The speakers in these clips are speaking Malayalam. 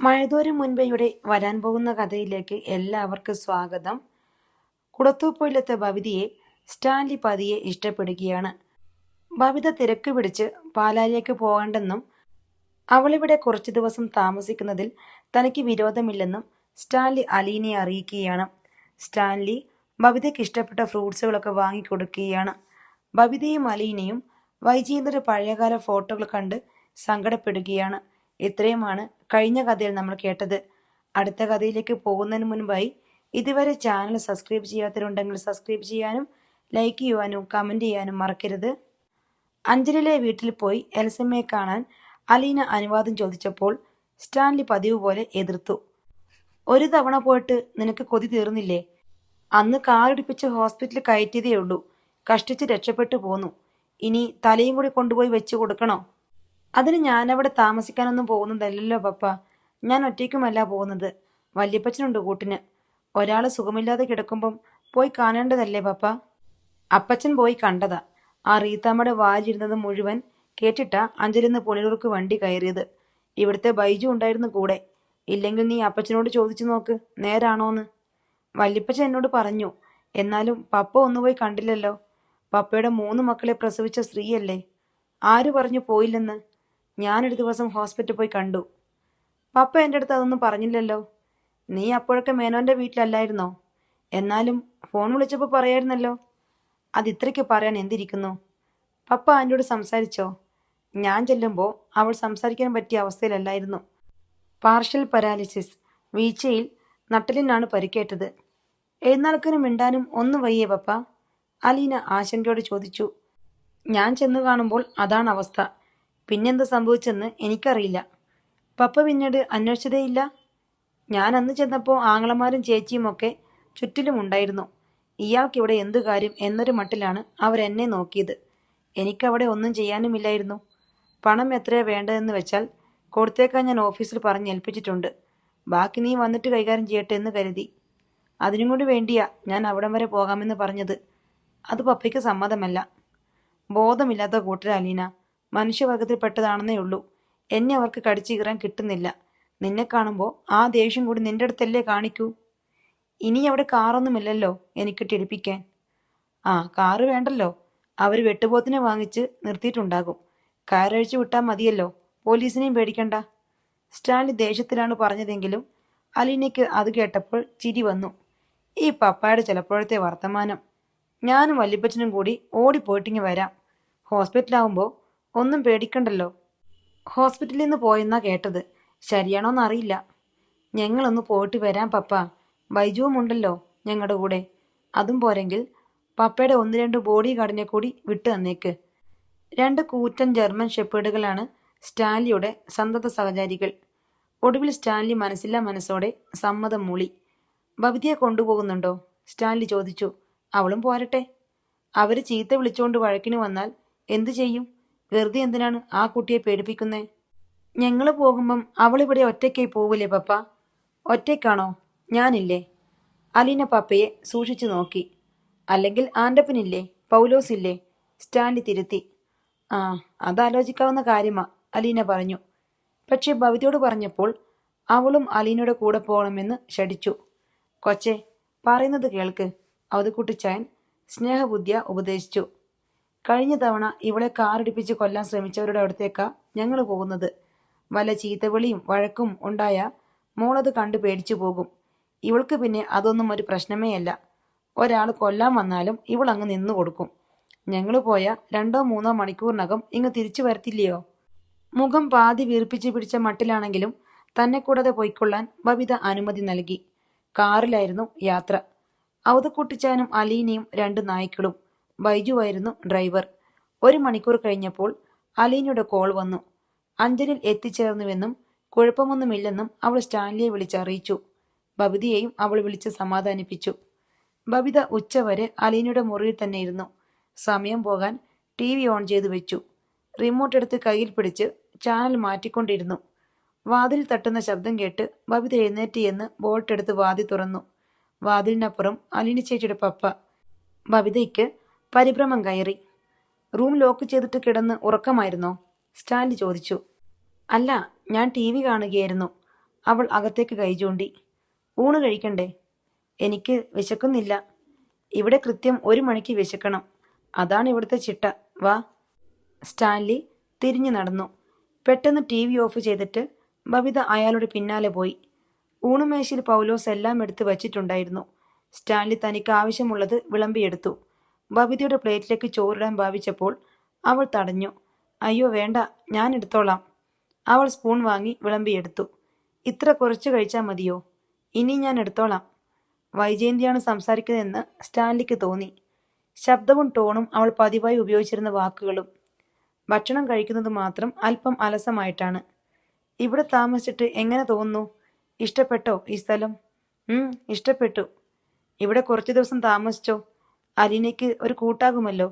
മഴതോരും മുൻപെയുടെ വരാൻ പോകുന്ന കഥയിലേക്ക് എല്ലാവർക്കും സ്വാഗതം. കുളത്തൂപ്പുഴയിലത്തെ ബബിതയെ സ്റ്റാൻലി പതിയെ ഇഷ്ടപ്പെടുകയാണ്. ബബിത തിരക്ക് പിടിച്ച് പാലാരിലേക്ക് പോകണ്ടെന്നും അവളിവിടെ കുറച്ചു ദിവസം താമസിക്കുന്നതിൽ തനിക്ക് വിരോധമില്ലെന്നും സ്റ്റാൻലി അലീനയെ അറിയിക്കുകയാണ്. സ്റ്റാൻലി ബബിതയ്ക്ക് ഇഷ്ടപ്പെട്ട ഫ്രൂട്ട്സുകളൊക്കെ വാങ്ങിക്കൊടുക്കുകയാണ്. ബബിതയും അലീനയും വൈജീന്ദ്ര പഴയകാല ഫോട്ടോകൾ കണ്ട് സങ്കടപ്പെടുകയാണ്. ഇത്രയുമാണ് കഴിഞ്ഞ കഥയിൽ നമ്മൾ കേട്ടത്. അടുത്ത കഥയിലേക്ക് പോകുന്നതിന് മുൻപായി ഇതുവരെ ചാനൽ സബ്സ്ക്രൈബ് ചെയ്യാത്തവരുണ്ടെങ്കിൽ സബ്സ്ക്രൈബ് ചെയ്യാനും ലൈക്ക് ചെയ്യുവാനും കമൻറ്റ് ചെയ്യാനും മറക്കരുത്. അഞ്ജലിയിലെ വീട്ടിൽ പോയി എൽസമ്മയെ കാണാൻ അലീന അനുവാദം ചോദിച്ചപ്പോൾ സ്റ്റാൻലി പതിവ് പോലെ എതിർത്തു. ഒരു തവണ പോയിട്ട് നിനക്ക് കൊതി തീർന്നില്ലേ? അന്ന് കാറിടിപ്പിച്ച് ഹോസ്പിറ്റലിൽ കയറ്റിയതേ ഉള്ളൂ. കഷ്ടിച്ച് രക്ഷപ്പെട്ടു പോന്നു. ഇനി തലയും കൂടി കൊണ്ടുപോയി വെച്ച് കൊടുക്കണോ? അതിന് ഞാനവിടെ താമസിക്കാനൊന്നും പോകുന്നതല്ലല്ലോ പപ്പ. ഞാൻ ഒറ്റയ്ക്കുമല്ല പോകുന്നത്. വല്യപ്പച്ചനുണ്ട് കൂട്ടിന്. ഒരാൾ സുഖമില്ലാതെ കിടക്കുമ്പം പോയി കാണേണ്ടതല്ലേ പപ്പ? അപ്പച്ചൻ പോയി കണ്ടതാ. ആ റീത്താമ്മയുടെ വാലിരുന്നത് മുഴുവൻ കേട്ടിട്ടാ അഞ്ജലിന്ന് പുനലൂർക്ക് വണ്ടി കയറിയത്. ഇവിടുത്തെ ബൈജു ഉണ്ടായിരുന്നു കൂടെ. ഇല്ലെങ്കിൽ നീ അപ്പച്ചനോട് ചോദിച്ചു നോക്ക്, നേരാണോന്ന്. വല്യപ്പച്ചൻ എന്നോട് പറഞ്ഞു. എന്നാലും പപ്പ ഒന്നുപോയി കണ്ടില്ലല്ലോ. പപ്പയുടെ 3 മക്കളെ പ്രസവിച്ച സ്ത്രീയല്ലേ. ആര് പറഞ്ഞു പോയില്ലെന്ന്? ഞാനൊരു ദിവസം ഹോസ്പിറ്റലിൽ പോയി കണ്ടു. പപ്പ എൻ്റെ അടുത്ത് അതൊന്നും പറഞ്ഞില്ലല്ലോ. നീ അപ്പോഴൊക്കെ മേനോൻ്റെ വീട്ടിലല്ലായിരുന്നോ? എന്നാലും ഫോൺ വിളിച്ചപ്പോൾ പറയായിരുന്നല്ലോ. അതിത്രയ്ക്ക് പറയാൻ എന്തിരിക്കുന്നു? പപ്പ ആൻ്റിയോട് സംസാരിച്ചോ? ഞാൻ ചെല്ലുമ്പോൾ അവൾ സംസാരിക്കാൻ പറ്റിയ അവസ്ഥയിലല്ലായിരുന്നു. പാർഷ്യൽ പാരാലിസിസ്, വീഴ്ചയിൽ നട്ടലിനാണ് പരിക്കേറ്റത്. എഴുന്നേൽക്കാനും മിണ്ടാനും ഒന്നും വയ്യേ പപ്പ? അലീന ആശങ്കയോട് ചോദിച്ചു. ഞാൻ ചെന്നു കാണുമ്പോൾ അതാണ് അവസ്ഥ. പിന്നെന്ത് സംഭവിച്ചെന്ന് എനിക്കറിയില്ല. പപ്പ പിന്നീട് അന്വേഷിച്ചതേയില്ല? ഞാൻ അന്ന് ചെന്നപ്പോൾ ആങ്ങളമാരും ചേച്ചിയും ഒക്കെ ചുറ്റിലും ഉണ്ടായിരുന്നു. ഇയാൾക്കിവിടെ എന്തു കാര്യം എന്നൊരു മട്ടിലാണ് അവരെന്നെ നോക്കിയത്. എനിക്കവിടെ ഒന്നും ചെയ്യാനുമില്ലായിരുന്നു. പണം എത്രയാ വേണ്ടതെന്ന് വെച്ചാൽ കൊടുത്തേക്കാൻ ഞാൻ ഓഫീസിൽ പറഞ്ഞ് ഏൽപ്പിച്ചിട്ടുണ്ട്. ബാക്കി നീ വന്നിട്ട് കൈകാര്യം ചെയ്യട്ടെ എന്ന് കരുതി. അതിനും കൂടി വേണ്ടിയാ ഞാൻ അവിടം വരെ പോകാമെന്ന് പറഞ്ഞത്. അത് പപ്പയ്ക്ക് സമ്മതമല്ല. ബോധമില്ലാത്ത കൂട്ടരാ അലീന. മനുഷ്യവർഗത്തിൽപ്പെട്ടതാണെന്നേ ഉള്ളൂ. എന്നെ അവർക്ക് കടിച്ചു കീറാൻ കിട്ടുന്നില്ല. നിന്നെ കാണുമ്പോൾ ആ ദേഷ്യം കൂടി നിന്റെ അടുത്തല്ലേ കാണിക്കൂ. ഇനി അവിടെ കാറൊന്നുമില്ലല്ലോ എനിക്ക് ടിടിപ്പിക്കാൻ. ആ, കാറ് വേണ്ടല്ലോ. അവർ വെട്ടുപോത്തിനെ വാങ്ങിച്ച് നിർത്തിയിട്ടുണ്ടാകും. കയറഴിച്ചു വിട്ടാൽ മതിയല്ലോ. പോലീസിനെയും പേടിക്കണ്ട. സ്റ്റാൻലി ദേഷ്യത്തിലാണ് പറഞ്ഞതെങ്കിലും അലീനയ്ക്ക് അത് കേട്ടപ്പോൾ ചിരി വന്നു. ഈ പപ്പായുടെ ചിലപ്പോഴത്തെ വർത്തമാനം. ഞാനും വല്യപ്പച്ചനും കൂടി ഓടിപ്പോയിട്ടിങ്ങ് വരാം. ഹോസ്പിറ്റലാവുമ്പോൾ ഒന്നും പേടിക്കണ്ടല്ലോ. ഹോസ്പിറ്റലിൽ നിന്ന് പോയെന്നാ കേട്ടത്. ശരിയാണോന്നറിയില്ല. ഞങ്ങളൊന്ന് പോയിട്ട് വരാം പപ്പ. ബൈജുവും ഉണ്ടല്ലോ ഞങ്ങളുടെ കൂടെ. അതും പോരെങ്കിൽ പപ്പയുടെ 1-2 ബോഡി ഗാർഡിനെ കൂടി വിട്ടു തന്നേക്ക്. 2 കൂറ്റൻ ജർമ്മൻ ഷെപ്പേഡുകളാണ് സ്റ്റാൻലിയുടെ സന്തത സഹചാരികൾ. ഒടുവിൽ സ്റ്റാൻലി മനസ്സില്ലാ മനസ്സോടെ സമ്മതം മൂളി. ബബിതയെ കൊണ്ടുപോകുന്നുണ്ടോ? സ്റ്റാൻലി ചോദിച്ചു. അവളും പോരട്ടെ. അവർ ചീത്ത വിളിച്ചുകൊണ്ട് വഴക്കിന് വന്നാൽ എന്തു ചെയ്യും? വെറുതെ എന്തിനാണ് ആ കുട്ടിയെ പേടിപ്പിക്കുന്നേ? ഞങ്ങൾ പോകുമ്പം അവളിവിടെ ഒറ്റയ്ക്കായി പോവില്ലേ പപ്പ? ഒറ്റയ്ക്കാണോ? ഞാനില്ലേ? അലീന പപ്പയെ സൂക്ഷിച്ചു നോക്കി. അല്ലെങ്കിൽ ആൻ്റപ്പനില്ലേ? പൗലോസില്ലേ? സ്റ്റാൻലി തിരുത്തി. ആ, അതാലോചിക്കാവുന്ന കാര്യമാ, അലീന പറഞ്ഞു. പക്ഷേ ഭവിതയോട് പറഞ്ഞപ്പോൾ അവളും അലീനയുടെ കൂടെ പോകണമെന്ന് ശഠിച്ചു. കൊച്ചെ, പറയുന്നത് കേൾക്ക്, അവതുക്കുട്ടിച്ചായൻ സ്നേഹബുദ്ധിയ ഉപദേശിച്ചു. കഴിഞ്ഞ തവണ ഇവളെ കാറിടിപ്പിച്ച് കൊല്ലാൻ ശ്രമിച്ചവരുടെ അടുത്തേക്കാ ഞങ്ങൾ പോകുന്നത്. വല്ല ചീത്തവിളിയും വഴക്കും ഉണ്ടായ മോളത് കണ്ട് പേടിച്ചു പോകും. ഇവൾക്ക് പിന്നെ അതൊന്നും ഒരു പ്രശ്നമേ അല്ല. ഒരാൾ കൊല്ലാൻ വന്നാലും ഇവൾ അങ്ങ് നിന്നു കൊടുക്കും. ഞങ്ങൾ പോയ 2-3 മണിക്കൂറിനകം ഇങ്ങ് തിരിച്ചു വരത്തില്ലയോ? മുഖം പാതി വീർപ്പിച്ച് പിടിച്ച മട്ടിലാണെങ്കിലും തന്നെ കൂടാതെ പോയിക്കൊള്ളാൻ ബബിത അനുമതി നൽകി. കാറിലായിരുന്നു യാത്ര. അവതക്കുട്ടിച്ചാനും അലീനയും 2 നായ്ക്കളും. ബൈജുവായിരുന്നു ഡ്രൈവർ. 1 മണിക്കൂർ കഴിഞ്ഞപ്പോൾ അലീനയുടെ കോൾ വന്നു. അഞ്ജലിൽ എത്തിച്ചേർന്നുവെന്നും കുഴപ്പമൊന്നുമില്ലെന്നും അവൾ സ്റ്റാൻലിയെ വിളിച്ചറിയിച്ചു. ബബിതയെയും അവൾ വിളിച്ച് സമാധാനിപ്പിച്ചു. ബബിത ഉച്ചവരെ അലീനയുടെ മുറിയിൽ തന്നെ ഇരുന്നു. സമയം പോകാൻ TV ഓൺ ചെയ്തു വെച്ചു. റിമോട്ട് എടുത്ത് കയ്യിൽ പിടിച്ച് ചാനൽ മാറ്റിക്കൊണ്ടിരുന്നു. വാതിൽ തട്ടുന്ന ശബ്ദം കേട്ട് ബബിത എഴുന്നേറ്റ് എന്ന് ബോൾട്ട് എടുത്ത് വാതിൽ തുറന്നു. വാതിലിനപ്പുറം അലീന ചേച്ചിയുടെ പപ്പ. ബബിതയ്ക്ക് പരിഭ്രമം കയറി. റൂം ലോക്ക് ചെയ്തിട്ട് കിടന്ന് ഉറക്കമായിരുന്നോ? സ്റ്റാൻലി ചോദിച്ചു. അല്ല, ഞാൻ TV കാണുകയായിരുന്നു. അവൾ അകത്തേക്ക് കൈ ചൂണ്ടി. ഊണ് കഴിക്കണ്ടേ? എനിക്ക് വിശക്കുന്നില്ല. ഇവിടെ കൃത്യം 1 മണിക്ക് വിശക്കണം. അതാണ് ഇവിടുത്തെ ചിട്ട. വാ. സ്റ്റാൻലി തിരിഞ്ഞു നടന്നു. പെട്ടെന്ന് TV ഓഫ് ചെയ്തിട്ട് ബബിത അയാളുടെ പിന്നാലെ പോയി. ഊണുമേശയിൽ പൗലോസ് എല്ലാം എടുത്ത് വച്ചിട്ടുണ്ടായിരുന്നു. സ്റ്റാൻലി തനിക്ക് ആവശ്യമുള്ളത് വിളമ്പിയെടുത്തു. ബബിതയുടെ പ്ലേറ്റിലേക്ക് ചോറിടാൻ ഭാവിച്ചപ്പോൾ അവൾ തടഞ്ഞു. അയ്യോ വേണ്ട, ഞാൻ എടുത്തോളാം. അവൾ സ്പൂൺ വാങ്ങി വിളമ്പിയെടുത്തു. ഇത്ര കുറച്ച് കഴിച്ചാൽ മതിയോ? ഇനി ഞാൻ എടുത്തോളാം. വൈജയന്തിയാണ് സംസാരിക്കുന്നതെന്ന് സ്റ്റാൻലിക്ക് തോന്നി. ശബ്ദവും ടോണും അവൾ പതിവായി ഉപയോഗിച്ചിരുന്ന വാക്കുകളും. ഭക്ഷണം കഴിക്കുന്നത് മാത്രം അല്പം അലസമായിട്ടാണ്. ഇവിടെ താമസിച്ചിട്ട് എങ്ങനെ തോന്നുന്നു? ഇഷ്ടപ്പെട്ടോ ഈ സ്ഥലം? ഇഷ്ടപ്പെട്ടു. ഇവിടെ കുറച്ചു ദിവസം താമസിച്ചോ? അലീനയ്ക്ക് ഒരു കൂട്ടാകുമല്ലോ.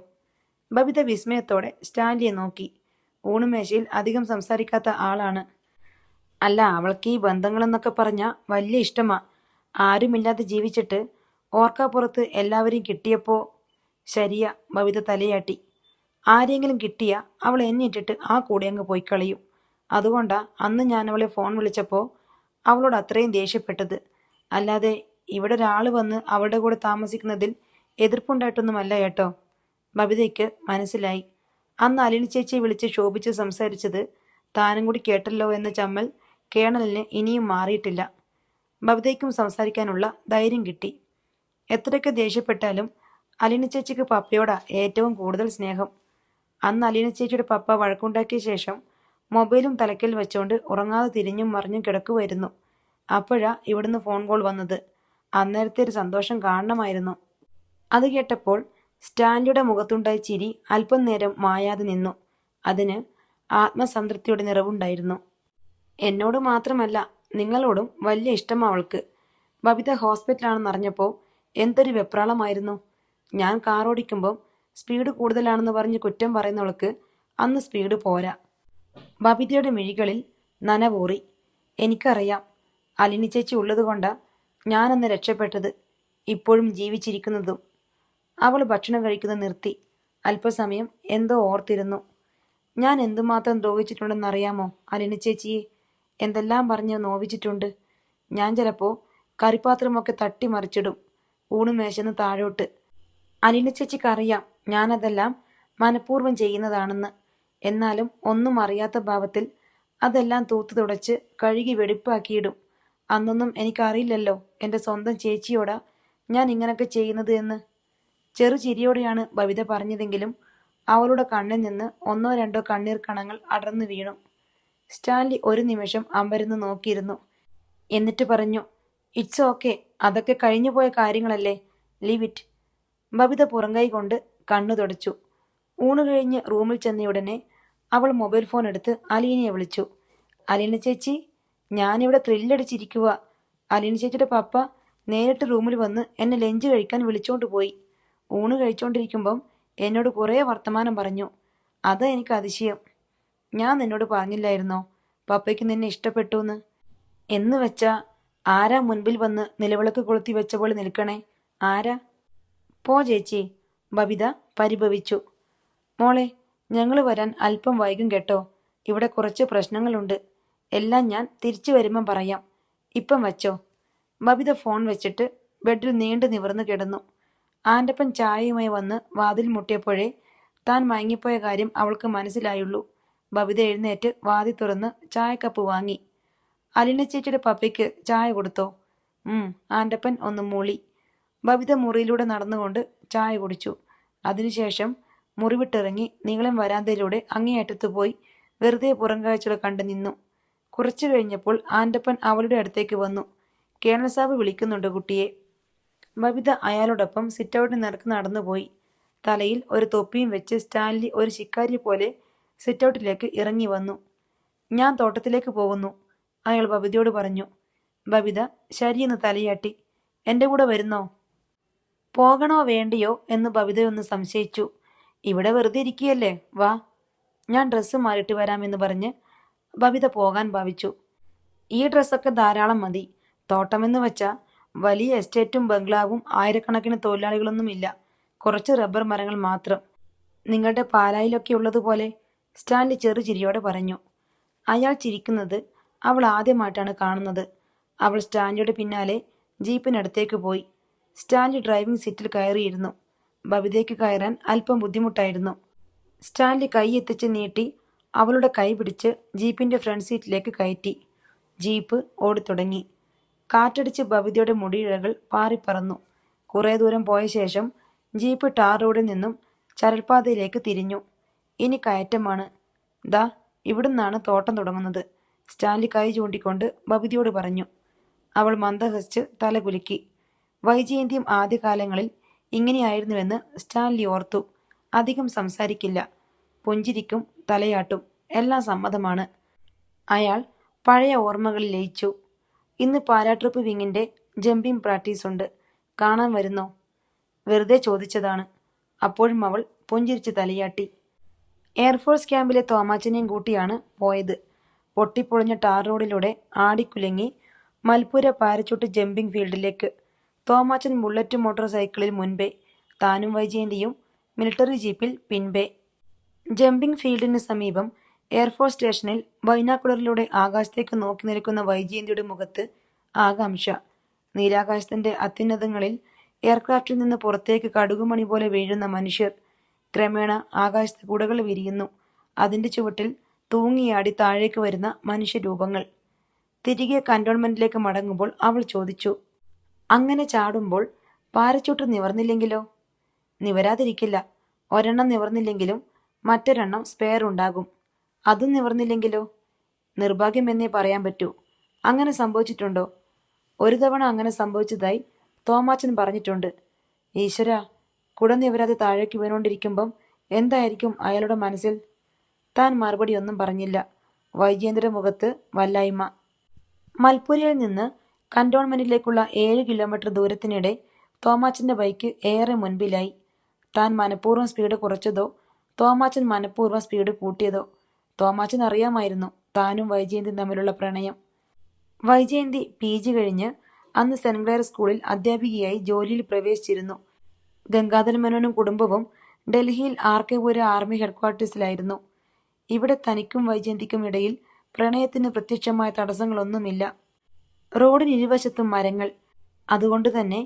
ബബിത വിസ്മയത്തോടെ സ്റ്റാൻലിയെ നോക്കി. ഊണുമേശയിൽ അധികം സംസാരിക്കാത്ത ആളാണ്. അല്ല, അവൾക്ക് ഈ ബന്ധങ്ങളെന്നൊക്കെ പറഞ്ഞാൽ വലിയ ഇഷ്ടമാ. ആരുമില്ലാതെ ജീവിച്ചിട്ട് ഓർക്കാപ്പുറത്ത് എല്ലാവരെയും കിട്ടിയപ്പോൾ. ശരിയാ, ബബിത തലയാട്ടി. ആരെങ്കിലും കിട്ടിയാ അവൾ എന്നെ ഇട്ടിട്ട് ആ കൂടെ അങ്ങ് പോയി കളയും. അതുകൊണ്ടാ അന്ന് ഞാൻ അവളെ ഫോൺ വിളിച്ചപ്പോൾ അവളോട് അത്രയും ദേഷ്യപ്പെട്ടത്. അല്ലാതെ ഇവിടെ ഒരാൾ വന്ന് അവളുടെ കൂടെ താമസിക്കുന്നതിൽ എതിർപ്പുണ്ടായിട്ടൊന്നുമല്ല കേട്ടോ. ബബിതയ്ക്ക് മനസ്സിലായി. അന്ന് അലിനി ചേച്ചിയെ വിളിച്ച് ശോഭിച്ച് സംസാരിച്ചത് താനും കൂടി കേട്ടല്ലോ എന്ന ചമ്മൽ കേണലിന് ഇനിയും മാറിയിട്ടില്ല. ബബിതയ്ക്കും സംസാരിക്കാനുള്ള ധൈര്യം കിട്ടി. എത്രയൊക്കെ ദേഷ്യപ്പെട്ടാലും അലിനി ചേച്ചിക്ക് പപ്പയോടാ ഏറ്റവും കൂടുതൽ സ്നേഹം. അന്ന് അലിനി ചേച്ചിയുടെ പപ്പ വഴക്കുണ്ടാക്കിയ ശേഷം മൊബൈലും തലക്കൽ വെച്ചുകൊണ്ട് ഉറങ്ങാതെ തിരിഞ്ഞും മറിഞ്ഞും കിടക്കുമായിരുന്നു. അപ്പോഴാ ഇവിടുന്ന് ഫോൺ കോൾ വന്നത്. അന്നേരത്തെ ഒരു സന്തോഷം കാണണമായിരുന്നു. അത് കേട്ടപ്പോൾ സ്റ്റാൻലിയുടെ മുഖത്തുണ്ടായ ചിരി അല്പം നേരം മായാതെ നിന്നു. അതിന് ആത്മസംതൃപ്തിയുടെ നിറവുണ്ടായിരുന്നു. എന്നോട് മാത്രമല്ല, നിങ്ങളോടും വലിയ ഇഷ്ടമാ അവൾക്ക്. ബബിത ഹോസ്പിറ്റലാണെന്നറിഞ്ഞപ്പോൾ എന്തൊരു വെപ്രാളമായിരുന്നു. ഞാൻ കാർ ഓടിക്കുമ്പോൾ സ്പീഡ് കൂടുതലാണെന്ന് പറഞ്ഞ് കുറ്റം പറയുന്നവൾക്ക് അന്ന് സ്പീഡ് പോരാ. ബബിതയുടെ മിഴികളിൽ നനവൂറി. എനിക്കറിയാം, അലിനി ചേച്ചി ഉള്ളതുകൊണ്ടാ ഞാനന്ന് രക്ഷപ്പെട്ടത്, ഇപ്പോഴും ജീവിച്ചിരിക്കുന്നതും. അവൾ ഭക്ഷണം കഴിക്കുന്നത് നിർത്തി. അല്പസമയം എന്തോ ഓർത്തിരുന്നു. ഞാൻ എന്തുമാത്രം ദ്രോഹിച്ചിട്ടുണ്ടെന്നറിയാമോ അലിനി ചേച്ചിയെ? എന്തെല്ലാം പറഞ്ഞ് നോവിച്ചിട്ടുണ്ട്. ഞാൻ ചിലപ്പോൾ കറിപ്പാത്രമൊക്കെ തട്ടിമറിച്ചിടും ഊണുമേശന്ന് താഴോട്ട്. അലിനി ചേച്ചിക്കറിയാം ഞാനതെല്ലാം മനഃപൂർവ്വം ചെയ്യുന്നതാണെന്ന്. എന്നാലും ഒന്നും അറിയാത്ത ഭാവത്തിൽ അതെല്ലാം തൂത്തു തുടച്ച് കഴുകി വെടിപ്പാക്കിയിടും. അന്നൊന്നും എനിക്കറിയില്ലല്ലോ എൻ്റെ സ്വന്തം ചേച്ചിയോടാ ഞാൻ ഇങ്ങനൊക്കെ ചെയ്യുന്നത് എന്ന്. ചെറുചിരിയോടെയാണ് ബബിത പറഞ്ഞതെങ്കിലും അവളുടെ കണ്ണിൽ നിന്ന് 1-2 കണ്ണീർ കണങ്ങൾ അടർന്നു വീണു. സ്റ്റാൻലി ഒരു നിമിഷം അമ്പരന്ന് നോക്കിയിരുന്നു. എന്നിട്ട് പറഞ്ഞു, ഇറ്റ്സ് ഓക്കെ, അതൊക്കെ കഴിഞ്ഞുപോയ കാര്യങ്ങളല്ലേ, ലീവ് ഇറ്റ്. ബബിത പുറംകൈ കൊണ്ട് കണ്ണു തുടച്ചു. ഊണ് കഴിഞ്ഞ് റൂമിൽ ചെന്നയുടനെ അവൾ മൊബൈൽ ഫോൺ എടുത്ത് അലീനയെ വിളിച്ചു. അലീന ചേച്ചി, ഞാനിവിടെ ത്രില്ലടിച്ചിരിക്കുക. അലീന ചേച്ചിയുടെ പപ്പ നേരിട്ട് റൂമിൽ വന്ന് എന്നെ ലഞ്ച് കഴിക്കാൻ വിളിച്ചോണ്ട് പോയി. ഊണ് കഴിച്ചോണ്ടിരിക്കുമ്പം എന്നോട് കുറേ വർത്തമാനം പറഞ്ഞു. അതാ എനിക്ക് അതിശയം. ഞാൻ നിന്നോട് പറഞ്ഞില്ലായിരുന്നോ പപ്പയ്ക്ക് നിന്നെ ഇഷ്ടപ്പെട്ടു എന്ന് വെച്ചാ ആരാ മുൻപിൽ വന്ന് നിലവിളക്ക് കൊളുത്തി വെച്ച പോലെ നിൽക്കണേ? ആരാ? പോ ചേച്ചി, ബബിത പരിഭവിച്ചു. മോളെ, ഞങ്ങൾ വരാൻ അല്പം വൈകും കേട്ടോ. ഇവിടെ കുറച്ച് പ്രശ്നങ്ങളുണ്ട്. എല്ലാം ഞാൻ തിരിച്ചു വരുമ്പം പറയാം. ഇപ്പം വച്ചോ. ബബിത ഫോൺ വെച്ചിട്ട് ബെഡിൽ നീണ്ടു നിവർന്നു കിടന്നു. ആൻ്റപ്പൻ ചായയുമായി വന്ന് വാതിൽ മുട്ടിയപ്പോഴേ താൻ മയങ്ങിപ്പോയ കാര്യം അവൾക്ക് മനസ്സിലായുള്ളൂ. ബബിത എഴുന്നേറ്റ് വാതിൽ തുറന്ന് ചായക്കപ്പ് വാങ്ങി. അലിന ചേച്ചിയുടെ പപ്പയ്ക്ക് ചായ കൊടുത്തോ? ആൻ്റപ്പൻ ഒന്ന് മൂളി. ബബിത മുറിയിലൂടെ നടന്നുകൊണ്ട് ചായ കുടിച്ചു. അതിനുശേഷം മുറിവിട്ടിറങ്ങി നീളം വരാന്തയിലൂടെ അങ്ങേയറ്റത്ത് പോയി വെറുതെ പുറംകാഴ്ചകൾ കണ്ടു നിന്നു. കുറച്ചു കഴിഞ്ഞപ്പോൾ ആൻ്റപ്പൻ അവളുടെ അടുത്തേക്ക് വന്നു. കേണൽ സാബ് വിളിക്കുന്നുണ്ട് കുട്ടിയെ. ബബിത അയാളോടൊപ്പം സിറ്റൗട്ടിന് നിരക്ക് നടന്നുപോയി. തലയിൽ ഒരു തൊപ്പിയും വെച്ച് സ്റ്റാൻലി ഒരു ശിക്കാരി പോലെ സിറ്റൗട്ടിലേക്ക് ഇറങ്ങി വന്നു. ഞാൻ തോട്ടത്തിലേക്ക് പോകുന്നു, അയാൾ ബബിതയോട് പറഞ്ഞു. ബബിത ശരിയെന്ന് തലയാട്ടി. എൻ്റെ കൂടെ വരുന്നോ? പോകണോ വേണ്ടിയോ എന്ന് ബബിതയൊന്ന് സംശയിച്ചു. ഇവിടെ വെറുതെ ഇരിക്കുകയല്ലേ, വാ. ഞാൻ ഡ്രസ്സ് മാറിയിട്ട് വരാമെന്ന് പറഞ്ഞ് ബബിത പോകാൻ ഭാവിച്ചു. ഈ ഡ്രസ്സൊക്കെ ധാരാളം മതി. തോട്ടമെന്ന് വെച്ചാൽ വലിയ എസ്റ്റേറ്റും ബംഗ്ലാവും ആയിരക്കണക്കിന് തൊഴിലാളികളൊന്നുമില്ല. കുറച്ച് റബ്ബർ മരങ്ങൾ മാത്രം. നിങ്ങളുടെ പാലായിലൊക്കെ ഉള്ളതുപോലെ, സ്റ്റാൻലി ചെറുചിരിയോടെ പറഞ്ഞു. അയാൾ ചിരിക്കുന്നത് അവൾ ആദ്യമായിട്ടാണ് കാണുന്നത്. അവൾ സ്റ്റാൻലിയുടെ പിന്നാലെ ജീപ്പിനടുത്തേക്ക് പോയി. സ്റ്റാൻലി ഡ്രൈവിംഗ് സീറ്റിൽ കയറിയിരുന്നു. ബബിതയ്ക്ക് കയറാൻ അല്പം ബുദ്ധിമുട്ടായിരുന്നു. സ്റ്റാൻലി കൈ എത്തിച്ച് നീട്ടി അവളുടെ കൈ പിടിച്ച് ജീപ്പിന്റെ ഫ്രണ്ട് സീറ്റിലേക്ക് കയറ്റി. ജീപ്പ് ഓടിത്തുടങ്ങി. കാറ്റടിച്ച് ബബിതയുടെ മുടിയിഴകൾ പാറിപ്പറന്നു. കുറേ ദൂരം പോയ ശേഷം ജീപ്പ് ടാർ റോഡിൽ നിന്നും ചരൽപ്പാതയിലേക്ക് തിരിഞ്ഞു. ഇനി കയറ്റമാണ്. ദാ ഇവിടുന്നാണ് തോട്ടം തുടങ്ങുന്നത്. സ്റ്റാൻലി കൈ ചൂണ്ടിക്കൊണ്ട് ബബിതയോട് പറഞ്ഞു. അവൾ മന്ദഹസിച്ച് തലകുലുക്കി. വൈജയന്തിയും ആദ്യകാലങ്ങളിൽ ഇങ്ങനെയായിരുന്നുവെന്ന് സ്റ്റാൻലി ഓർത്തു. അധികം സംസാരിക്കില്ല, പുഞ്ചിരിക്കും തലയാട്ടും, എല്ലാം സമ്മതമാണ്. അയാൾ പഴയ ഓർമ്മകളിൽ ലയിച്ചു. ഇന്ന് പാരാട്രൂപ്പ് വിങ്ങിന്റെ ജമ്പിംഗ് പ്രാക്ടീസ് ഉണ്ട്, കാണാൻ വരുന്നോ? വെറുതെ ചോദിച്ചതാണ്. അപ്പോഴും അവൾ പുഞ്ചിരിച്ച് തലയാട്ടി. എയർഫോഴ്സ് ക്യാമ്പിലെ തോമാച്ചനെയും കൂട്ടിയാണ് പോയത്. പൊട്ടിപ്പൊളിഞ്ഞ ടാർ റോഡിലൂടെ ആടിക്കുലുങ്ങി മൽപ്പുര പാരച്ചൂട്ട് ജമ്പിംഗ് ഫീൽഡിലേക്ക്. തോമാച്ചൻ ബുള്ളറ്റ് മോട്ടോർ സൈക്കിളിൽ മുൻപേ, താനും വൈജയന്തിയും മിലിറ്ററി ജീപ്പിൽ പിൻപേ. ജമ്പിംഗ് ഫീൽഡിന് സമീപം എയർഫോഴ്സ് സ്റ്റേഷനിൽ ബൈനാക്കുലറിലൂടെ ആകാശത്തേക്ക് നോക്കി നിൽക്കുന്ന വൈജയന്തിയുടെ മുഖത്ത് ആകാംക്ഷ. നീലാകാശത്തിന്റെ അത്യുന്നതങ്ങളിൽ എയർക്രാഫ്റ്റിൽ നിന്ന് പുറത്തേക്ക് കടുകുമണി പോലെ വീഴുന്ന മനുഷ്യർ. ക്രമേണ ആകാശത്ത് കുടകൾ വിരിയുന്നു. അതിന്റെ ചുവട്ടിൽ തൂങ്ങിയാടി താഴേക്ക് വരുന്ന മനുഷ്യരൂപങ്ങൾ. തിരികെ കന്റോൺമെന്റിലേക്ക് മടങ്ങുമ്പോൾ അവൾ ചോദിച്ചു, അങ്ങനെ ചാടുമ്പോൾ പാരച്ചൂട്ട് നിവർന്നില്ലെങ്കിലോ? നിവരാതിരിക്കില്ല. ഒരെണ്ണം നിവർന്നില്ലെങ്കിലും മറ്റൊരെണ്ണം സ്പെയർ ഉണ്ടാകും. അതും നിവർന്നില്ലെങ്കിലോ? നിർഭാഗ്യമെന്നേ പറയാൻ പറ്റൂ. അങ്ങനെ സംഭവിച്ചിട്ടുണ്ടോ? ഒരു തവണ അങ്ങനെ സംഭവിച്ചതായി തോമാച്ചൻ പറഞ്ഞിട്ടുണ്ട്. ഈശ്വര, കുട നിവരാതെ താഴേക്ക് വീണുകൊണ്ടിരിക്കുമ്പം എന്തായിരിക്കും അയാളുടെ മനസ്സിൽ? താൻ മറുപടി ഒന്നും പറഞ്ഞില്ല. വൈജയന്തിയുടെ മുഖത്ത് വല്ലായ്മ. മൽപ്പുരയിൽ നിന്ന് കന്റോൺമെന്റിലേക്കുള്ള 7 കിലോമീറ്റർ ദൂരത്തിനിടെ തോമാച്ചന്റെ ബൈക്ക് ഏറെ മുൻപിലായി. താൻ മനഃപൂർവ്വം സ്പീഡ് കുറച്ചതോ തോമാച്ചൻ മനഃപൂർവ്വം സ്പീഡ് കൂട്ടിയതോ? തോമാച്ചൻ അറിയാമായിരുന്നു താനും വൈജയന്തിയും തമ്മിലുള്ള പ്രണയം. വൈജയന്തി PG കഴിഞ്ഞ് അന്ന് സെന്റ് ക്ലെയർ സ്കൂളിൽ അധ്യാപികയായി ജോലിയിൽ പ്രവേശിച്ചിരുന്നു. ഗംഗാധര മേനോനും കുടുംബവും ഡൽഹിയിൽ ആർക്കെപുര ആർമി ഹെഡ്ക്വാർട്ടേഴ്സിലായിരുന്നു. ഇവിടെ തനിക്കും വൈജയന്തിക്കും ഇടയിൽ പ്രണയത്തിന് പ്രത്യക്ഷമായ തടസ്സങ്ങളൊന്നുമില്ല. റോഡിന് ഇരുവശത്തും മരങ്ങൾ. അതുകൊണ്ട് തന്നെ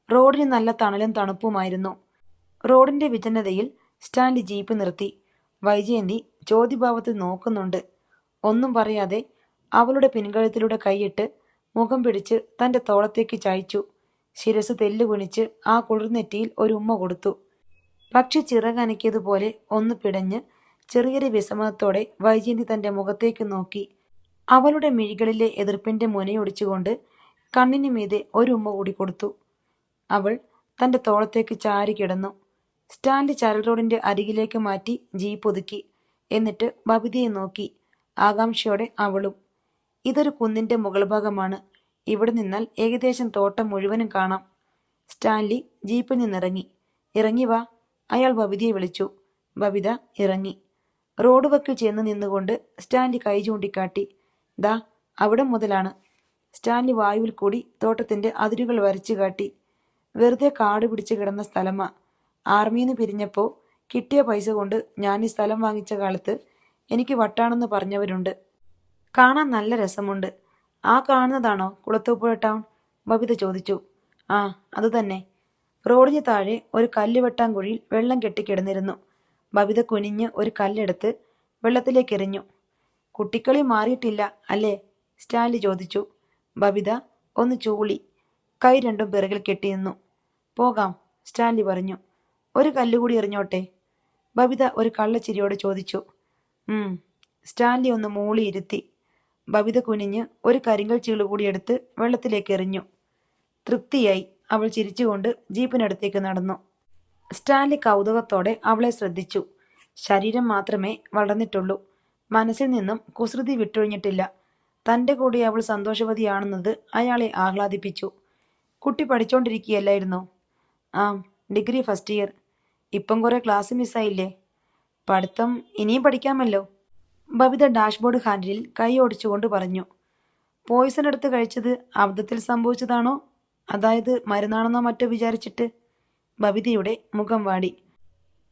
റോഡിന് നല്ല തണലും തണുപ്പുമായിരുന്നു. റോഡിന്റെ വിജനതയിൽ സ്റ്റാൻലി ജീപ്പ് നിർത്തി. വൈജയന്തി ചോദ്യഭാവത്തിൽ നോക്കുന്നുണ്ട്. ഒന്നും പറയാതെ അവളുടെ പിൻകഴുത്തിലൂടെ കൈയിട്ട് മുഖം പിടിച്ച് തന്റെ തോളത്തേക്ക് ചായ്ച്ചു. ശിരസ് തെല്ലുകുനിച്ച് ആ കുളിർനെറ്റിയിൽ ഒരു ഉമ്മ കൊടുത്തു. പക്ഷി ചിറകനക്കിയതുപോലെ ഒന്ന് പിടഞ്ഞ് ചെറിയൊരു വിസമ്മതത്തോടെ വൈജയന്തി തന്റെ മുഖത്തേക്ക് നോക്കി. അവളുടെ മിഴികളിലെ എതിർപ്പിന്റെ മുനയൊടിച്ചുകൊണ്ട് കണ്ണിന് മീതെ ഒരു ഉമ്മ കൂടി കൊടുത്തു. അവൾ തന്റെ തോളത്തേക്ക് ചാരി കിടന്നു. സ്റ്റാൻലി ചരൽ റോഡിന്റെ അരികിലേക്ക് മാറ്റി ജീപ്പ് ഒതുക്കി. എന്നിട്ട് ബബിതയെ നോക്കി. ആകാംക്ഷയോടെ അവളും. ഇതൊരു കുന്നിന്റെ മുകൾ ഭാഗമാണ്. ഇവിടെ നിന്നാൽ ഏകദേശം തോട്ടം മുഴുവനും കാണാം. സ്റ്റാൻലി ജീപ്പിൽ നിന്നിറങ്ങി. ഇറങ്ങി വാ, അയാൾ ബബിതയെ വിളിച്ചു. ബബിത ഇറങ്ങി. റോഡ് വക്കിൽ ചെന്ന് നിന്നുകൊണ്ട് സ്റ്റാൻലി കൈ ചൂണ്ടിക്കാട്ടി. ദാ അവിടെ മുതലാണ്. സ്റ്റാൻലി വായുവിൽ കൂടി തോട്ടത്തിന്റെ അതിരുകൾ വരച്ചു കാട്ടി. വെറുതെ കാട് പിടിച്ച് കിടന്ന സ്ഥലമാ. ആർമിന്ന് പിരിഞ്ഞപ്പോൾ കിട്ടിയ പൈസ കൊണ്ട് ഞാൻ ഈ സ്ഥലം വാങ്ങിച്ച കാലത്ത് എനിക്ക് വട്ടാണെന്ന് പറഞ്ഞവരുണ്ട്. കാണാൻ നല്ല രസമുണ്ട്. ആ കാണുന്നതാണോ കുളത്തൂപ്പുഴ ടൗൺ? ബബിത ചോദിച്ചു. ആ, അത് തന്നെ. റോഡിന് താഴെ ഒരു കല്ല് വെട്ടാൻകുഴിയിൽ വെള്ളം കെട്ടിക്കിടന്നിരുന്നു. ബബിത കുനിഞ്ഞ് ഒരു കല്ലെടുത്ത് വെള്ളത്തിലേക്ക് എറിഞ്ഞു. കുട്ടിക്കളി മാറിയിട്ടില്ല അല്ലേ? സ്റ്റാൻലി ചോദിച്ചു. ബബിത ഒന്ന് ചൂളി. കൈ രണ്ടും പിറകിൽ കെട്ടി നിന്നു. പോകാം, സ്റ്റാൻലി പറഞ്ഞു. ഒരു കല്ലുകൂടി എറിഞ്ഞോട്ടെ? ബബിത ഒരു കള്ളച്ചിരിയോടെ ചോദിച്ചു. സ്റ്റാൻലി ഒന്ന് മൂളിയിരുത്തി. ബബിത കുനിഞ്ഞ് ഒരു കരിങ്കൽ ചീള് കൂടി എടുത്ത് വെള്ളത്തിലേക്ക് എറിഞ്ഞു. തൃപ്തിയായി. അവൾ ചിരിച്ചുകൊണ്ട് ജീപ്പിനടുത്തേക്ക് നടന്നു. സ്റ്റാൻലി കൗതുകത്തോടെ അവളെ ശ്രദ്ധിച്ചു. ശരീരം മാത്രമേ വളർന്നിട്ടുള്ളൂ. മനസ്സിൽ നിന്നും കുസൃതി വിട്ടൊഴിഞ്ഞിട്ടില്ല. തൻ്റെ കൂടെ അവൾ സന്തോഷവതിയാണെന്നത് അയാളെ ആഹ്ലാദിപ്പിച്ചു. കുട്ടി പഠിച്ചോണ്ടിരിക്കുകയല്ലായിരുന്നോ? ആം, ഡിഗ്രി ഫസ്റ്റ് ഇയർ. ഇപ്പം കുറെ ക്ലാസ് മിസ്സായില്ലേ? പഠിത്തം ഇനിയും പഠിക്കാമല്ലോ. ബബിത ഡാഷ്ബോർഡ് ഹാൻഡിലിൽ കൈ ഓടിച്ചുകൊണ്ട് പറഞ്ഞു. പോയിസൺ എടുത്ത് കഴിച്ചത് അബദ്ധത്തിൽ സംഭവിച്ചതാണോ, അതായത് മരുന്നാണെന്നോ മറ്റോ വിചാരിച്ചിട്ട്? ബബിതയുടെ മുഖം വാടി.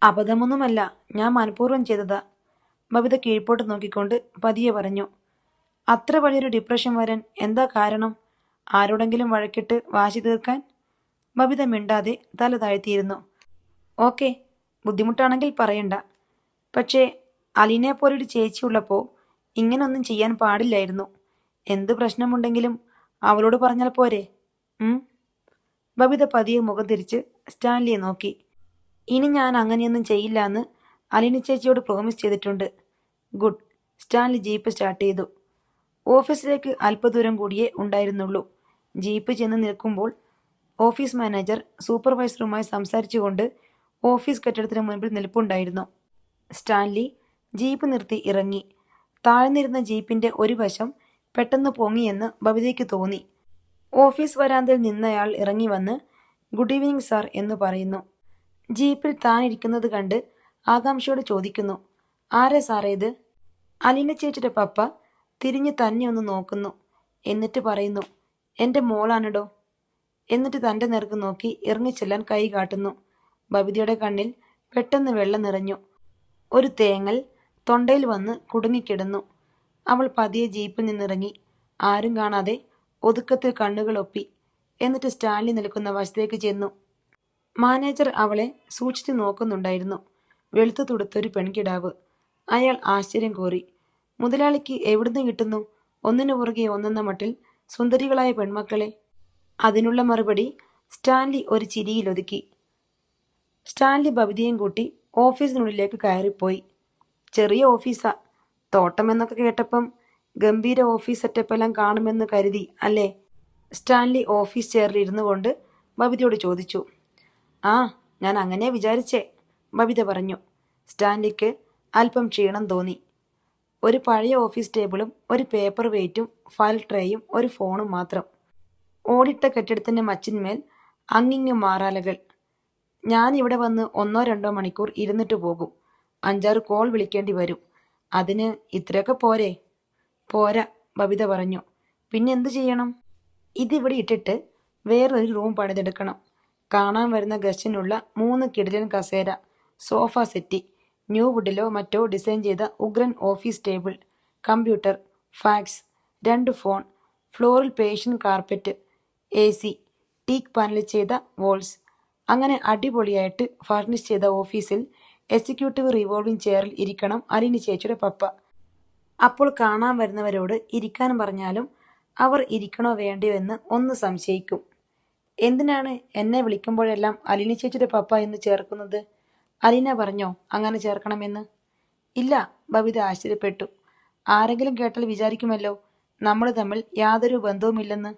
അബദ്ധമൊന്നുമല്ല, ഞാൻ മനഃപൂർവ്വം ചെയ്തതാ. ബബിത കീഴ്പോട്ട് നോക്കിക്കൊണ്ട് പതിയെ പറഞ്ഞു. അത്ര വലിയൊരു ഡിപ്രഷൻ വരാൻ എന്താ കാരണം? ആരോടെങ്കിലും വഴക്കിട്ട് വാശി തീർക്കാൻ? ബബിത മിണ്ടാതെ തല താഴ്ത്തിയിരുന്നു. ഓക്കെ, ബുദ്ധിമുട്ടാണെങ്കിൽ പറയണ്ട. പക്ഷേ അലീനെ പോലൊരു ചേച്ചി ഉള്ളപ്പോൾ ഇങ്ങനൊന്നും ചെയ്യാൻ പാടില്ലായിരുന്നു. എന്ത് പ്രശ്നമുണ്ടെങ്കിലും അവളോട് പറഞ്ഞാൽ പോരെ? ബബിത പതിയെ മുഖം തിരിച്ച് സ്റ്റാൻലിയെ നോക്കി. ഇനി ഞാൻ അങ്ങനെയൊന്നും ചെയ്യില്ല എന്ന് അലീന ചേച്ചിയോട് പ്രോമിസ് ചെയ്തിട്ടുണ്ട്. ഗുഡ്. സ്റ്റാൻലി ജീപ്പ് സ്റ്റാർട്ട് ചെയ്തു. ഓഫീസിലേക്ക് അല്പദൂരം കൂടിയേ ഉണ്ടായിരുന്നുള്ളൂ. ജീപ്പ് ചെന്ന് നിൽക്കുമ്പോൾ ഓഫീസ് മാനേജർ സൂപ്പർവൈസറുമായി സംസാരിച്ചുകൊണ്ട് ഓഫീസ് കെട്ടിടത്തിന് മുൻപിൽ നിൽപ്പുണ്ടായിരുന്നു. സ്റ്റാൻലി ജീപ്പ് നിർത്തി ഇറങ്ങി. താഴ്ന്നിരുന്ന ജീപ്പിന്റെ ഒരു വശം പെട്ടെന്ന് പൊങ്ങിയെന്ന് ബബിതയ്ക്ക് തോന്നി. ഓഫീസ് വരാന്തയിൽ നിന്നയാൾ ഇറങ്ങി വന്ന് ഗുഡ് ഈവനിങ് സാർ എന്ന് പറയുന്നു. ജീപ്പിൽ താൻ ഇരിക്കുന്നത് കണ്ട് ആകാംക്ഷയോട് ചോദിക്കുന്നു, ആരാ സാറേ ഇത്? അലീന ചേച്ചിയുടെ പപ്പ തിരിഞ്ഞ് തന്നെ ഒന്ന് നോക്കുന്നു. എന്നിട്ട് പറയുന്നു, എൻ്റെ മോളാണിടോ. എന്നിട്ട് തൻ്റെ നേർക്ക് നോക്കി ഇറങ്ങിച്ചെല്ലാൻ കൈ കാട്ടുന്നു. ബബിതയുടെ കണ്ണിൽ പെട്ടെന്ന് വെള്ളം നിറഞ്ഞു. ഒരു തേങ്ങൽ തൊണ്ടയിൽ വന്ന് കുടുങ്ങിക്കിടന്നു. അവൾ പതിയെ ജീപ്പിൽ നിന്നിറങ്ങി. ആരും കാണാതെ ഒതുക്കത്തിൽ കണ്ണുകൾ ഒപ്പി. എന്നിട്ട് സ്റ്റാൻലി നിൽക്കുന്ന വശത്തേക്ക് ചെന്നു. മാനേജർ അവളെ സൂക്ഷിച്ചു നോക്കുന്നുണ്ടായിരുന്നു. വെളുത്തു തുടുത്തൊരു പെൺകിടാവ്. അയാൾ ആശ്ചര്യം കോറി. മുതലാളിക്ക് എവിടുന്ന് കിട്ടുന്നു ഒന്നിനു പുറകെ ഒന്നെന്ന മട്ടിൽ സുന്ദരികളായ പെൺമക്കളെ? അതിനുള്ള മറുപടി സ്റ്റാൻലി ഒരു ചിരിയിലൊതുക്കി. സ്റ്റാൻലി ബബിതയും കൂട്ടി ഓഫീസിനുള്ളിലേക്ക് കയറിപ്പോയി. ചെറിയ ഓഫീസാ. തോട്ടം എന്നൊക്കെ കേട്ടപ്പം ഗംഭീര ഓഫീസ് സെറ്റപ്പെല്ലാം കാണുമെന്ന് കരുതി അല്ലേ? സ്റ്റാൻലി ഓഫീസ് ചെയറിൽ ഇരുന്നു കൊണ്ട് ബബിതയോട് ചോദിച്ചു. ആ, ഞാൻ അങ്ങനെ വിചാരിച്ചേ, ബബിത പറഞ്ഞു. സ്റ്റാൻലിക്ക് അല്പം ക്ഷീണം തോന്നി. ഒരു പഴയ ഓഫീസ് ടേബിളും ഒരു പേപ്പർ വെയിറ്റും ഫയൽ ട്രേയും ഒരു ഫോണും മാത്രം. ഓടിട്ട കെട്ടിടത്തിൻ്റെ മച്ചിന്മേൽ അങ്ങിങ്ങും മാറാലകൾ. ഞാൻ ഇവിടെ വന്ന് 1-2 മണിക്കൂർ ഇരുന്നിട്ട് പോകും. 5-6 കോൾ വിളിക്കേണ്ടി വരും. അതിന് ഇത്രയൊക്കെ പോരെ? പോരാ, ബബിത പറഞ്ഞു. പിന്നെ എന്തു ചെയ്യണം? ഇതിവിടെ ഇട്ടിട്ട് വേറൊരു റൂം പണിതെടുക്കണം. കാണാൻ വരുന്ന ഗസ്റ്റിനുള്ള 3 കിടിലൻ കസേര, സോഫ സെറ്റി, ന്യൂ വുഡിലോ മറ്റോ ഡിസൈൻ ചെയ്ത ഉഗ്രൻ office table, computer, fax, 2 phone, ഫ്ലോറിൽ Persian carpet, AC, teak panel ചെയ്ത വോൾസ്. അങ്ങനെ അടിപൊളിയായിട്ട് ഫർണിഷ് ചെയ്ത ഓഫീസിൽ എക്സിക്യൂട്ടീവ് റിവോൾവിംഗ് ചെയറിൽ ഇരിക്കണം അലീന ചേച്ചിയുടെ പപ്പ. അപ്പോൾ കാണാൻ വരുന്നവരോട് ഇരിക്കാൻ പറഞ്ഞാലും അവർ ഇരിക്കണോ വേണ്ടയോ എന്ന് ഒന്ന് സംശയിക്കും. എന്തിനാണ് എന്നെ വിളിക്കുമ്പോഴെല്ലാം അലീന ചേച്ചിയുടെ പപ്പ എന്ന് ചേർക്കുന്നത്? അലീന പറഞ്ഞോ അങ്ങനെ ചേർക്കണമെന്ന്? ഇല്ല, ബബിത ആശ്ചര്യപ്പെട്ടു. ആരെങ്കിലും കേട്ടാൽ വിചാരിക്കുമല്ലോ നമ്മൾ തമ്മിൽ യാതൊരു ബന്ധവുമില്ലെന്ന്.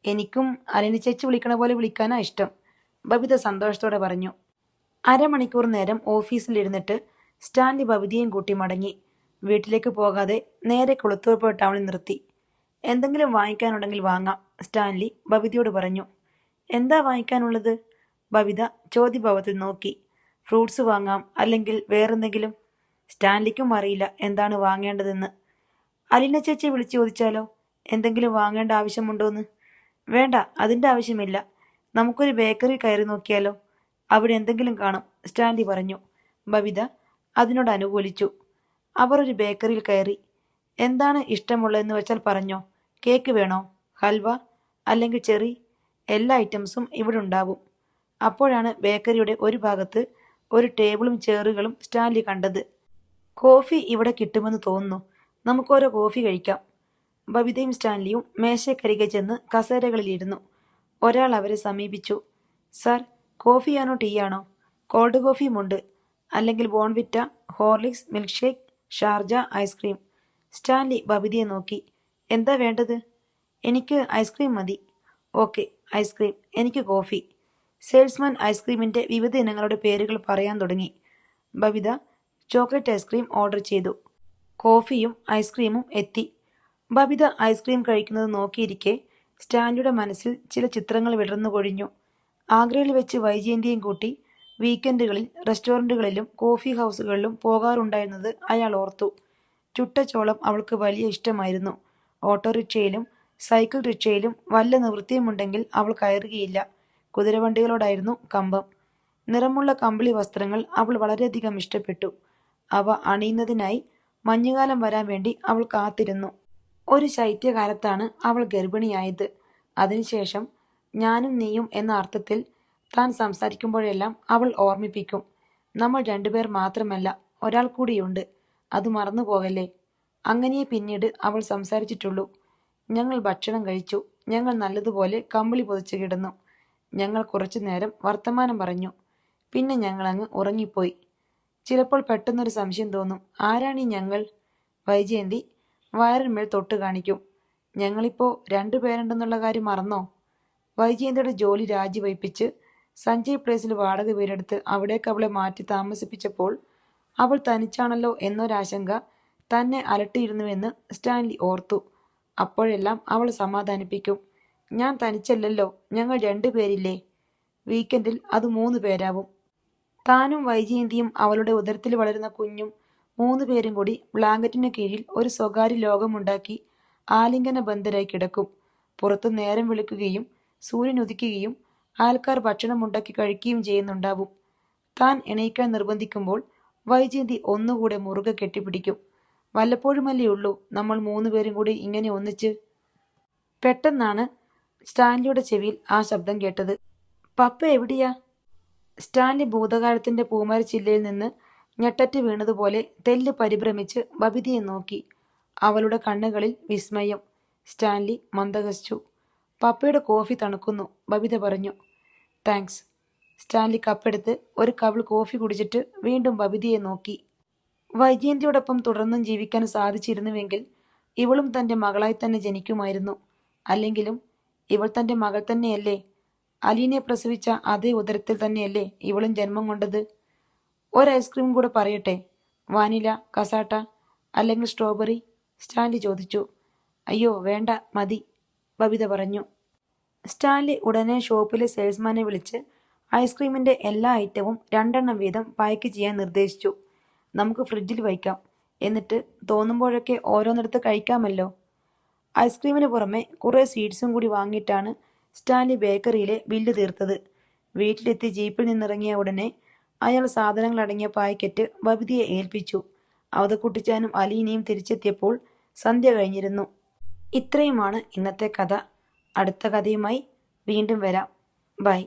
എനിക്കും അലീന ചേച്ചി വിളിക്കണ പോലെ വിളിക്കാനാ ഇഷ്ടം, ബബിത സന്തോഷത്തോടെ പറഞ്ഞു. 1/2 മണിക്കൂർ നേരം ഓഫീസിലിരുന്നിട്ട് സ്റ്റാൻലി ബബിതയും കൂട്ടി മടങ്ങി. വീട്ടിലേക്ക് പോകാതെ നേരെ കുളത്തൂർപ്പുഴ ടൗണിൽ നിർത്തി. എന്തെങ്കിലും വാങ്ങിക്കാനുണ്ടെങ്കിൽ വാങ്ങാം, സ്റ്റാൻലി ബബിതയോട് പറഞ്ഞു. എന്താ വാങ്ങിക്കാനുള്ളത്? ബബിത ചോദ്യഭാവത്തിൽ നോക്കി. ഫ്രൂട്ട്സ് വാങ്ങാം, അല്ലെങ്കിൽ വേറെന്തെങ്കിലും. സ്റ്റാൻലിക്കും അറിയില്ല എന്താണ് വാങ്ങേണ്ടതെന്ന്. അലീന ചേച്ചിയെ വിളിച്ചു ചോദിച്ചാലോ എന്തെങ്കിലും വാങ്ങേണ്ട ആവശ്യമുണ്ടോന്ന്? വേണ്ട, അതിൻ്റെ ആവശ്യമില്ല. നമുക്കൊരു ബേക്കറി കയറി നോക്കിയാലോ? അവിടെ എന്തെങ്കിലും കാണും, സ്റ്റാൻലി പറഞ്ഞു. ബബിത അതിനോട് അനുകൂലിച്ചു. അവർ ഒരു ബേക്കറിയിൽ കയറി. എന്താണ് ഇഷ്ടമുള്ളതെന്ന് വെച്ചാൽ പറഞ്ഞോ. കേക്ക് വേണോ? ഹൽവ? അല്ലെങ്കിൽ ചെറി? എല്ലാ ഐറ്റംസും ഇവിടെ ഉണ്ടാവും. അപ്പോഴാണ് ബേക്കറിയുടെ ഒരു ഭാഗത്ത് ഒരു ടേബിളും ചെയറുകളും സ്റ്റാൻലി കണ്ടത്. കോഫി ഇവിടെ കിട്ടുമെന്ന് തോന്നുന്നു. നമുക്കോരോ കോഫി കഴിക്കാം. ബബിതയും സ്റ്റാൻലിയും മേശക്കരികെ ചെന്ന് കസേരകളിലിരുന്നു. ഒരാൾ അവരെ സമീപിച്ചു. സാർ, കോഫിയാണോ ടീയാണോ? കോൾഡ് കോഫിയുമുണ്ട്. അല്ലെങ്കിൽ Bournvita, Horlicks, milk shake, Sharjah, ice cream. Stanley ബബിതയെ നോക്കി. എന്താ വേണ്ടത്? എനിക്ക് ഐസ്ക്രീം മതി. Okay, ice cream. എനിക്ക് കോഫി. സെയിൽസ്മാൻ ഐസ്ക്രീമിൻ്റെ വിവിധ ഇനങ്ങളുടെ പേരുകൾ പറയാൻ തുടങ്ങി. ബബിത ചോക്ലേറ്റ് ഐസ്ക്രീം ഓർഡർ ചെയ്തു. കോഫിയും ഐസ്ക്രീമും എത്തി. ബബിത ഐസ്ക്രീം കഴിക്കുന്നത് നോക്കിയിരിക്കെ സ്റ്റാൻലിയുടെ മനസ്സിൽ ചില ചിത്രങ്ങൾ വിടർന്നു കൊഴിഞ്ഞു. ആഗ്രയിൽ വെച്ച് വൈജയന്തിയും കൂട്ടി വീക്കെൻഡുകളിൽ റെസ്റ്റോറൻറ്റുകളിലും കോഫി ഹൗസുകളിലും പോകാറുണ്ടായിരുന്നത് അയാൾ ഓർത്തു. ചുട്ട ചോളം അവൾക്ക് വലിയ ഇഷ്ടമായിരുന്നു. ഓട്ടോറിക്ഷയിലും സൈക്കിൾ റിക്ഷയിലും വല്ല നിവൃത്തിയുമുണ്ടെങ്കിൽ അവൾ കയറുകയില്ല. കുതിരവണ്ടികളോടായിരുന്നു കമ്പം. നിറമുള്ള കമ്പിളി വസ്ത്രങ്ങൾ അവൾ വളരെയധികം ഇഷ്ടപ്പെട്ടു. അവ അണിയുന്നതിനായി മഞ്ഞുകാലം വരാൻ വേണ്ടി അവൾ കാത്തിരുന്നു. ഒരു ശൈത്യകാലത്താണ് അവൾ ഗർഭിണിയായത്. അതിനുശേഷം ഞാനും നീയും എന്ന അർത്ഥത്തിൽ താൻ സംസാരിക്കുമ്പോഴെല്ലാം അവൾ ഓർമ്മിപ്പിക്കും, നമ്മൾ രണ്ടുപേർ മാത്രമല്ല, ഒരാൾ കൂടിയുണ്ട്, അത് മറന്നു പോകല്ലേ. അങ്ങനെയേ പിന്നീട് അവൾ സംസാരിച്ചിട്ടുള്ളൂ. ഞങ്ങൾ ഭക്ഷണം കഴിച്ചു. ഞങ്ങൾ നല്ലതുപോലെ കമ്പിളി പൊതിച്ചു കിടന്നു. ഞങ്ങൾ കുറച്ചു നേരം വർത്തമാനം പറഞ്ഞു. പിന്നെ ഞങ്ങളങ്ങ് ഉറങ്ങിപ്പോയി. ചിലപ്പോൾ പെട്ടെന്നൊരു സംശയം തോന്നും, ആരാണീ ഞങ്ങൾ? വൈജയന്തി വയറിന്മേൽ തൊട്ട് കാണിക്കും. ഞങ്ങളിപ്പോൾ രണ്ടുപേരുണ്ടെന്നുള്ള കാര്യം മറന്നോ? വൈജയന്തിയുടെ ജോലി രാജിവയ്പ്പിച്ച് സഞ്ജയ് പ്ലേസിൽ വാടക വീടെടുത്ത് അവിടേക്ക് അവളെ മാറ്റി താമസിപ്പിച്ചപ്പോൾ അവൾ തനിച്ചാണല്ലോ എന്നൊരാശങ്ക തന്നെ അലട്ടിയിരുന്നുവെന്ന് സ്റ്റാൻലി ഓർത്തു. അപ്പോഴെല്ലാം അവൾ സമാധാനിപ്പിക്കും, ഞാൻ തനിച്ചല്ലല്ലോ, ഞങ്ങൾ രണ്ടുപേരില്ലേ. വീക്കെൻഡിൽ അത് 3 പേരാവും. താനും വൈജയന്തിയും അവളുടെ ഉദരത്തിൽ വളരുന്ന കുഞ്ഞും 3 പേരും കൂടി ബ്ലാങ്കറ്റിന് കീഴിൽ ഒരു സ്വകാര്യ ലോകമുണ്ടാക്കി ആലിംഗന ബന്ധരായി കിടക്കും. പുറത്തു നേരം വിളിക്കുകയും സൂര്യൻ ഉദിക്കുകയും ആൾക്കാർ ഭക്ഷണം ഉണ്ടാക്കി കഴിക്കുകയും ചെയ്യുന്നുണ്ടാവും. താൻ എണീക്കാൻ നിർബന്ധിക്കുമ്പോൾ വൈജയന്തി ഒന്നുകൂടെ മുറുകെ കെട്ടിപ്പിടിക്കും. വല്ലപ്പോഴുമല്ലേ ഉള്ളൂ നമ്മൾ 3 പേരും കൂടി ഇങ്ങനെ ഒന്നിച്ച്. പെട്ടെന്നാണ് സ്റ്റാൻലിയുടെ ചെവിയിൽ ആ ശബ്ദം കേട്ടത്. പപ്പ എവിടെയാ? സ്റ്റാൻലി ഭൂതകാലത്തിന്റെ പൂമരച്ചില്ലയിൽ നിന്ന് ഞെട്ടറ്റ് വീണതുപോലെ തെല്ല് പരിഭ്രമിച്ച് ബബിതയെ നോക്കി. അവളുടെ കണ്ണുകളിൽ വിസ്മയം. സ്റ്റാൻലി മന്ദഹസിച്ചു. പപ്പയുടെ കോഫി തണുക്കുന്നു, ബബിത പറഞ്ഞു. താങ്ക്സ്. സ്റ്റാൻലി കപ്പെടുത്ത് ഒരു കവിൾ കോഫി കുടിച്ചിട്ട് വീണ്ടും ബബിതയെ നോക്കി. വൈജയന്തിയോടൊപ്പം തുടർന്നും ജീവിക്കാൻ സാധിച്ചിരുന്നുവെങ്കിൽ ഇവളും തൻ്റെ മകളായി തന്നെ ജനിക്കുമായിരുന്നു. അല്ലെങ്കിലും ഇവൾ തൻ്റെ മകൾ തന്നെയല്ലേ. അലീനെ പ്രസവിച്ച അതേ ഉദരത്തിൽ തന്നെയല്ലേ ഇവളും ജന്മം കൊണ്ടത്. ഒരു ഐസ്ക്രീം കൂടെ പറയട്ടെ? വാനില, കസാട്ട അല്ലെങ്കിൽ സ്ട്രോബെറി? സ്റ്റാൻലി ചോദിച്ചു. അയ്യോ വേണ്ട, മതി, ബബിത പറഞ്ഞു. സ്റ്റാൻലി ഉടനെ ഷോപ്പിലെ സെയിൽസ്മാനെ വിളിച്ച് ഐസ്ക്രീമിൻ്റെ എല്ലാ ഐറ്റവും 2 എണ്ണം വീതം പായ്ക്ക് ചെയ്യാൻ നിർദ്ദേശിച്ചു. നമുക്ക് ഫ്രിഡ്ജിൽ വയ്ക്കാം, എന്നിട്ട് തോന്നുമ്പോഴൊക്കെ ഓരോന്നെടുത്ത് കഴിക്കാമല്ലോ. ഐസ്ക്രീമിന് പുറമെ കുറേ സ്വീറ്റ്സും കൂടി വാങ്ങിയിട്ടാണ് സ്റ്റാൻലി ബേക്കറിയിലെ ബില്ല് തീർത്തത്. വീട്ടിലെത്തി ജീപ്പിൽ നിന്നിറങ്ങിയ ഉടനെ അയാൾ സാധനങ്ങളടങ്ങിയ പാക്കറ്റ് ബബിതയെ ഏൽപ്പിച്ചു. അവതക്കുട്ടിച്ചാനും അലീനയും തിരിച്ചെത്തിയപ്പോൾ സന്ധ്യ കഴിഞ്ഞിരുന്നു. ഇത്രയുമാണ് ഇന്നത്തെ കഥ. അടുത്ത കഥയുമായി വീണ്ടും വരാം. ബൈ.